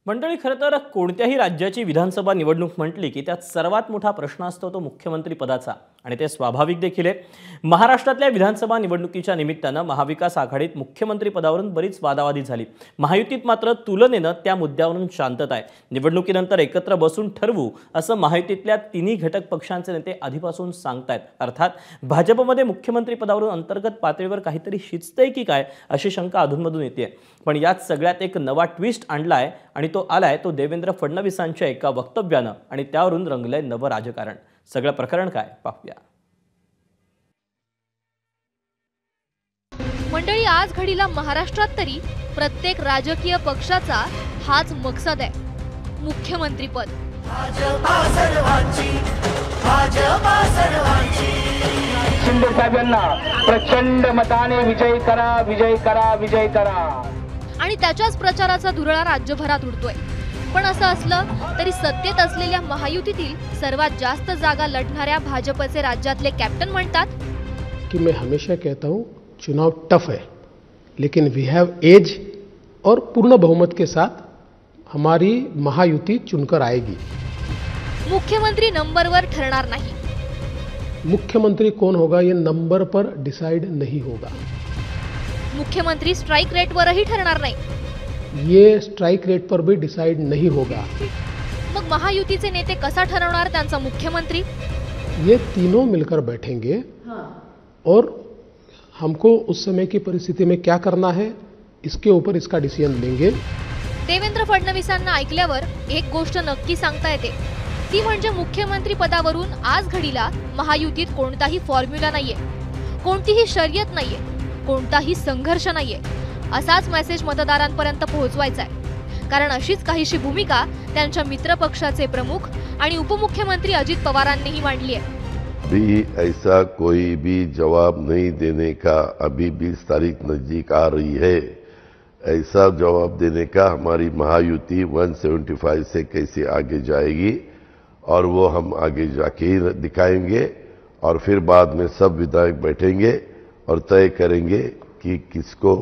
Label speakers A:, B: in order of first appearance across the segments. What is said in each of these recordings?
A: मंडळी, खरं तर कोणत्याही राज्याची विधानसभा निवडणूक म्हटली की त्यात सर्वात मोठा प्रश्न असतो तो मुख्यमंत्री पदाचा, आणि ते स्वाभाविक देखील आहे। महाराष्ट्रातल्या विधानसभा निवडणुकीच्या निमित्तानं महाविकास आघाडीत मुख्यमंत्री पदावरून बरीच वादावादी झाली। महायुतीत मात्र तुलनेनं त्या मुद्द्यावरून शांतता आहे। निवडणुकीनंतर एकत्र बसून ठरवू असं महायुतीतल्या तिन्ही घटक पक्षांचे नेते आधीपासून सांगतायत। अर्थात भाजपमध्ये मुख्यमंत्री पदावरून अंतर्गत पातळीवर काहीतरी शिजतंय की काय अशी शंका अधूनमधून येते। पण यात सगळ्यात एक नवा ट्विस्ट आणलाय, आणि तो आलाय तो देवेंद्र फडणवीसांच्या एका वक्तव्यानं, आणि त्यावरून रंगलंय नवं राजकारण। सगळं प्रकरण काय पाहूया।
B: मंडळी, आज घडीला महाराष्ट्रात तरी प्रत्येक राजकीय पक्षाचा हाच मकसद आहे, मुख्यमंत्री पद।
C: शिंदे साहेबांना प्रचंड मताने विजयी करा, विजयी करा, विजयी करा।
B: आणि त्याच्याच प्रचाराचा धुरळा राज्यभरात उडतोय। पण असं असलं तरी सत्तेत असलेल्या महायुतीतील सर्वात जास्त जागा लढणाऱ्या भाजपचे राज्यातले कॅप्टन म्हणतात
D: कि मैं हमेशा कहता हूं चुनाव टफ है, लेकिन वी हैव एज और पूर्ण बहुमत के साथ हमारी महायुति चुनकर आएगी।
B: मुख्यमंत्री नंबरवर ठरणार नाही।
D: मुख्यमंत्री कौन होगा ये नंबर पर डिसाइड नहीं होगा।
B: मुख्यमंत्री स्ट्राइक रेटवरही ठरणार नाही।
D: ये स्ट्राइक रेट पर भी डिसाइड नहीं होगा।
B: मग महायुतीचे नेते कसा ठरवणार त्यांचा मुख्यमंत्री?
D: ये तीनों मिलकर बैठेंगे और हमको उस समय की परिस्थिति में क्या करना है इसके ऊपर इसका डिसीजन लेंगे।
B: देवेंद्र फडणवीसांना ऐकल्यावर एक गोष्ट नक्की सांगता येते, ती म्हणजे मुख्यमंत्री पदावरून आज घडीला महायुतीत कोणताही फॉर्म्युला नाहीये, कोणतीही शर्यत नाहीये, कोणताही संघर्ष नाहीये। असाच मेसेज मतदारांपर्यंत पोहोचवायचा आहे, कारण अशीच काहीशी भूमिका त्यांच्या मित्रपक्षाचे प्रमुख आणि उपमुख्यमंत्री अजित पवारांनीही मांडली आहे।
E: भी ऐसा कोई भी जवाब नहीं देने का, अभी 20 तारीख नजदीक आ रही है, ऐसा जवाब देने का हमारी महायुति 175 से कैसे आगे जाएगी, और वो हम आगे जाके ही दिखाएंगे। और फिर बाद में सब विधायक बैठेंगे और तय करेंगे कि किसको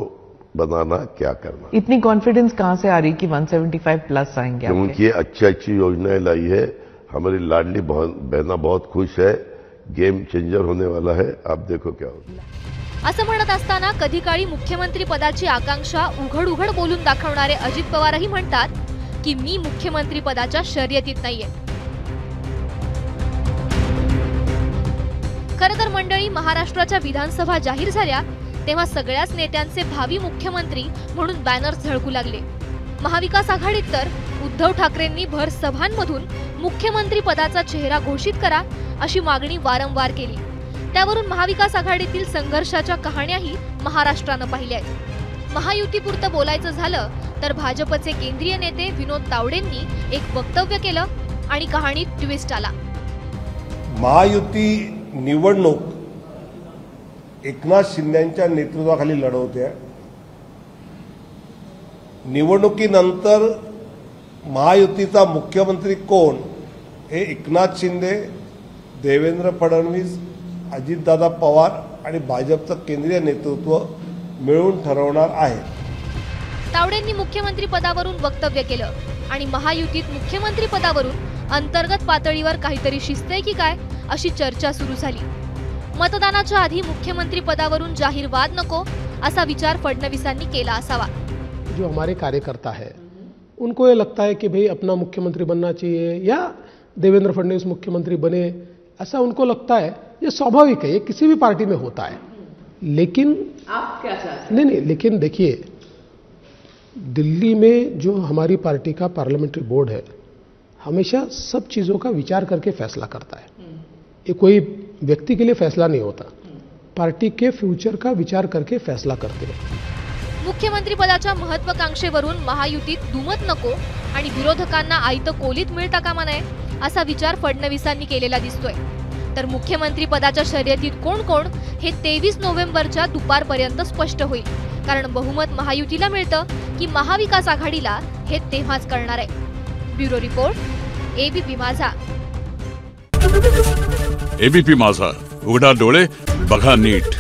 E: बनाना, क्या करना।
F: इतनी कॉन्फिडेंस कहां से आ रही कि 175 प्लस आएंगे?
E: क्योंकि अच्छी अच्छी योजनाएं लाई है। हमारी लाडली बहना बहुत खुश है, गेम चेंजर होने वाला है, आप देखो क्या होता।
B: असं म्हणत असताना कधी काळी मुख्यमंत्री पदाची आकांक्षा उघड उघड बोलून दाखवणारे अजित पवारही म्हणतात की मी मुख्यमंत्री पदाच्या शर्यतीत नाहीये। खरं तर मंडळी, महाराष्ट्राच्या विधानसभा जाहीर झाल्या तेव्हा सगळ्याच नेत्यांचे भावी मुख्यमंत्री म्हणून बॅनर्स झळकू लागले। महाविकास आघाडीत तर उद्धव ठाकरेंनी भर सभांमधून मुख्यमंत्री पदाचा चेहरा घोषित करा अशी मागणी वारंवार केली। त्यावरून महाविकास आघाडीतील संघर्षाच्या कहाण्याही महाराष्ट्रानं पाहिल्या आहेत। महायुतीपुरतं बोलायचं झालं तर भाजपचे केंद्रीय नेते विनोद तावडेंनी एक वक्तव्य केलं आणि कहाणीत ट्विस्ट आला।
G: महायुती निवडणूक एकनाथ शिंदेंच्या नेतृत्वाखाली लढवते। निवडणुकीनंतर महायुतीचा मुख्यमंत्री कोण हे एकनाथ शिंदे, देवेंद्र फडणवीस, अजितदादा पवार आणि भाजपचं केंद्रीय नेतृत्व मिळून ठरवणार आहे।
B: तावडेंनी मुख्यमंत्री पदावरून वक्तव्य केलं आणि महायुतीत मुख्यमंत्री पदावरून अंतर्गत पातळीवर काहीतरी शिजतंय की काय अशी चर्चा सुरू झाली। मतदानाच्या आधी मुख्यमंत्री पदावरून जाहीर वाद नको असा विचार फडणवीसांनी केला असावा।
D: जो हमारे कार्यकर्ता है उनको ये लगता है कि भाई अपना मुख्यमंत्री बनना चाहिए या देवेंद्र फडणवीस मुख्यमंत्री बने, ऐसा उनको लगता है। ये स्वाभाविक है, ये किसी भी पार्टी में होता है। लेकिन
F: आप क्या चाहते हैं?
D: नहीं, लेकिन देखिए, दिल्ली में जो हमारी पार्टी का पार्लियामेंट्री बोर्ड है हमेशा सब चीज़ों का विचार करके फैसला करता है। ये कोई व्यक्ति के लिए फैसला नहीं होता, पार्टी के फ्यूचर का विचार करके फैसला करते हैं।
B: मुख्यमंत्री पदाच्या महत्वाकांक्षेवरून महायुतीत दुमत नको आणि विरोधकांना आयतं कोलीत मिळता कामा नये असा विचार फडणवीसांनी केलेला दिसतोय। तर मुख्यमंत्री पदाच्या शर्यतीत कोण कोण हे 23 नोव्हेंबरच्या दुपारपर्यंत स्पष्ट होईल, कारण बहुमत महायुतीला मिळतं की महाविकास आघाडीला हे तेव्हाच कळणार आहे। ब्युरो रिपोर्ट, एबीपी माझा।
H: एबीपी माझा, उघडा डोळे बघा नीट।